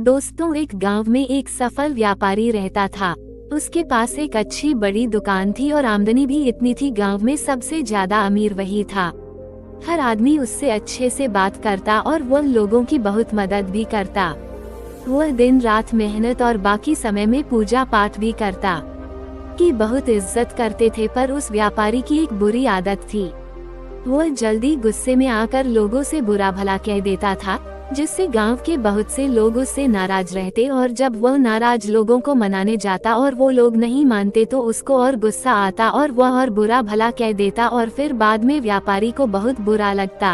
दोस्तों, एक गांव में एक सफल व्यापारी रहता था। उसके पास एक अच्छी बड़ी दुकान थी और आमदनी भी इतनी थी, गांव में सबसे ज्यादा अमीर वही था। हर आदमी उससे अच्छे से बात करता और वह लोगों की बहुत मदद भी करता। वह दिन रात मेहनत और बाकी समय में पूजा पाठ भी करता। की बहुत इज्जत करते थे, पर उस व्यापारी की एक बुरी आदत थी। वह जल्दी गुस्से में आकर लोगों से बुरा भला कह देता था, जिससे गांव के बहुत से लोग उससे नाराज रहते और जब वह नाराज लोगों को मनाने जाता और वो लोग नहीं मानते तो उसको और गुस्सा आता और वह और बुरा भला कह देता और फिर बाद में व्यापारी को बहुत बुरा लगता।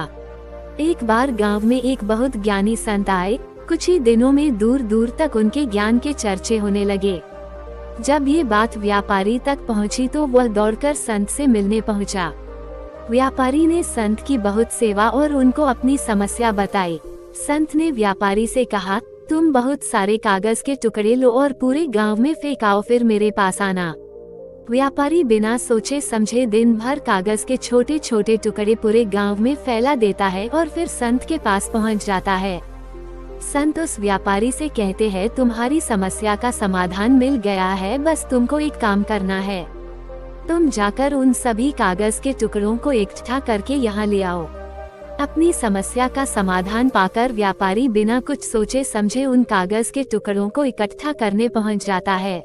एक बार गांव में एक बहुत ज्ञानी संत आए। कुछ ही दिनों में दूर दूर तक उनके ज्ञान के चर्चे होने लगे। जब ये बात व्यापारी तक पहुंची तो वह दौड़कर संत से मिलने पहुंचा। व्यापारी ने संत की बहुत सेवा और उनको अपनी समस्या बताई। संत ने व्यापारी से कहा, तुम बहुत सारे कागज के टुकड़े लो और पूरे गांव में फेंकाओ, फिर मेरे पास आना। व्यापारी बिना सोचे समझे दिन भर कागज के छोटे छोटे टुकड़े पूरे गांव में फैला देता है और फिर संत के पास पहुंच जाता है। संत उस व्यापारी से कहते हैं, तुम्हारी समस्या का समाधान मिल गया है, बस तुमको एक काम करना है। तुम जाकर उन सभी कागज के टुकड़ों को इकट्ठा करके यहाँ ले आओ। अपनी समस्या का समाधान पाकर व्यापारी बिना कुछ सोचे समझे उन कागज के टुकड़ों को इकट्ठा करने पहुंच जाता है।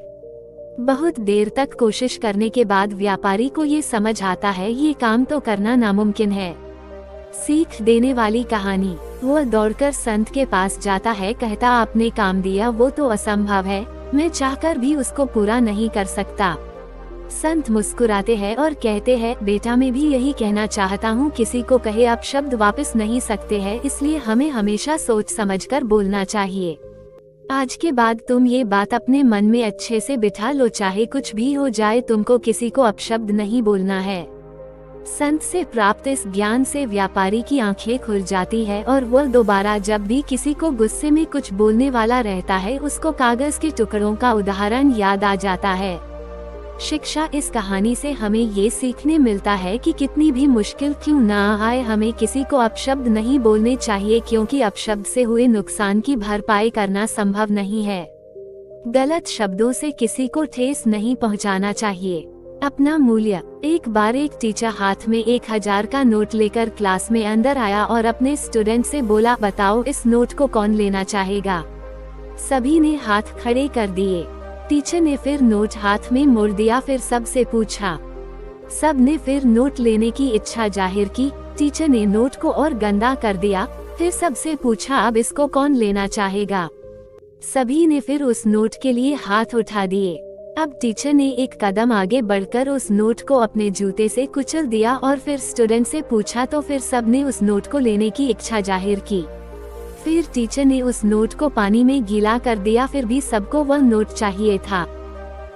बहुत देर तक कोशिश करने के बाद व्यापारी को ये समझ आता है, ये काम तो करना नामुमकिन है। सीख देने वाली कहानी। वह दौड़कर संत के पास जाता है, कहता, आपने काम दिया वो तो असंभव है, मैं चाहकर भी उसको पूरा नहीं कर सकता। संत मुस्कुराते हैं और कहते हैं, बेटा मैं भी यही कहना चाहता हूँ, किसी को कहे आप शब्द वापस नहीं सकते हैं, इसलिए हमें हमेशा सोच समझकर बोलना चाहिए। आज के बाद तुम ये बात अपने मन में अच्छे से बिठा लो, चाहे कुछ भी हो जाए तुमको किसी को अपशब्द नहीं बोलना है। संत से प्राप्त इस ज्ञान से व्यापारी की आंखें खुल जाती है और वह दोबारा जब भी किसी को गुस्से में कुछ बोलने वाला रहता है उसको कागज के टुकड़ों का उदाहरण याद आ जाता है। शिक्षा। इस कहानी से हमें ये सीखने मिलता है कि कितनी भी मुश्किल क्यों ना आए, हमें किसी को अपशब्द नहीं बोलने चाहिए, क्योंकि अपशब्द से हुए नुकसान की भरपाई करना संभव नहीं है। गलत शब्दों से किसी को ठेस नहीं पहुंचाना चाहिए। अपना मूल्य। एक बार एक टीचर हाथ में 1000 का नोट लेकर क्लास में अंदर आया और अपने स्टूडेंट से बोला, बताओ इस नोट को कौन लेना चाहेगा। सभी ने हाथ खड़े कर दिए। टीचर ने फिर नोट हाथ में मोड़ दिया, फिर सबसे पूछा। सब ने फिर नोट लेने की इच्छा जाहिर की। टीचर ने नोट को और गंदा कर दिया, फिर सबसे पूछा, अब इसको कौन लेना चाहेगा। सभी ने फिर उस नोट के लिए हाथ उठा दिए। अब टीचर ने एक कदम आगे बढ़कर उस नोट को अपने जूते से कुचल दिया और फिर स्टूडेंट से पूछा, तो फिर सब ने उस नोट को लेने की इच्छा जाहिर की। फिर टीचर ने उस नोट को पानी में गीला कर दिया, फिर भी सबको वह नोट चाहिए था।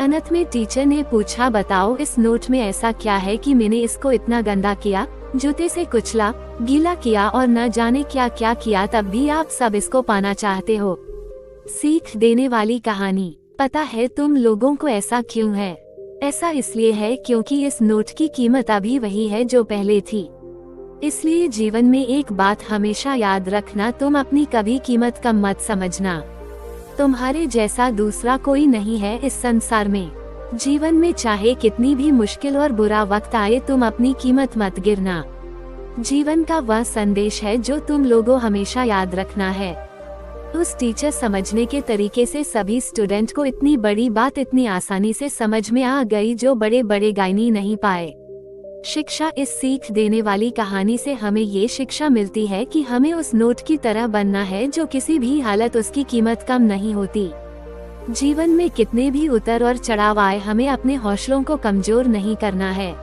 अंत में टीचर ने पूछा, बताओ इस नोट में ऐसा क्या है कि मैंने इसको इतना गंदा किया, जूते से कुचला, गीला किया और न जाने क्या क्या किया, तब भी आप सब इसको पाना चाहते हो। सीख देने वाली कहानी। पता है तुम लोगों को ऐसा क्यों है? ऐसा इसलिए है क्योंकि इस नोट की कीमत अभी वही है जो पहले थी। इसलिए जीवन में एक बात हमेशा याद रखना, तुम अपनी कभी कीमत कम मत समझना। तुम्हारे जैसा दूसरा कोई नहीं है इस संसार में। जीवन में चाहे कितनी भी मुश्किल और बुरा वक्त आए, तुम अपनी कीमत मत गिरना। जीवन का वह संदेश है जो तुम लोगों हमेशा याद रखना है। उस टीचर समझने के तरीके से सभी स्टूडेंट को इतनी बड़ी बात इतनी आसानी से समझ में आ गई जो बड़े बड़े गायनी नहीं पाए। शिक्षा। इस सीख देने वाली कहानी से हमें ये शिक्षा मिलती है कि हमें उस नोट की तरह बनना है जो किसी भी हालत उसकी कीमत कम नहीं होती। जीवन में कितने भी उतर और चढ़ाव आए, हमें अपने हौसलों को कमजोर नहीं करना है।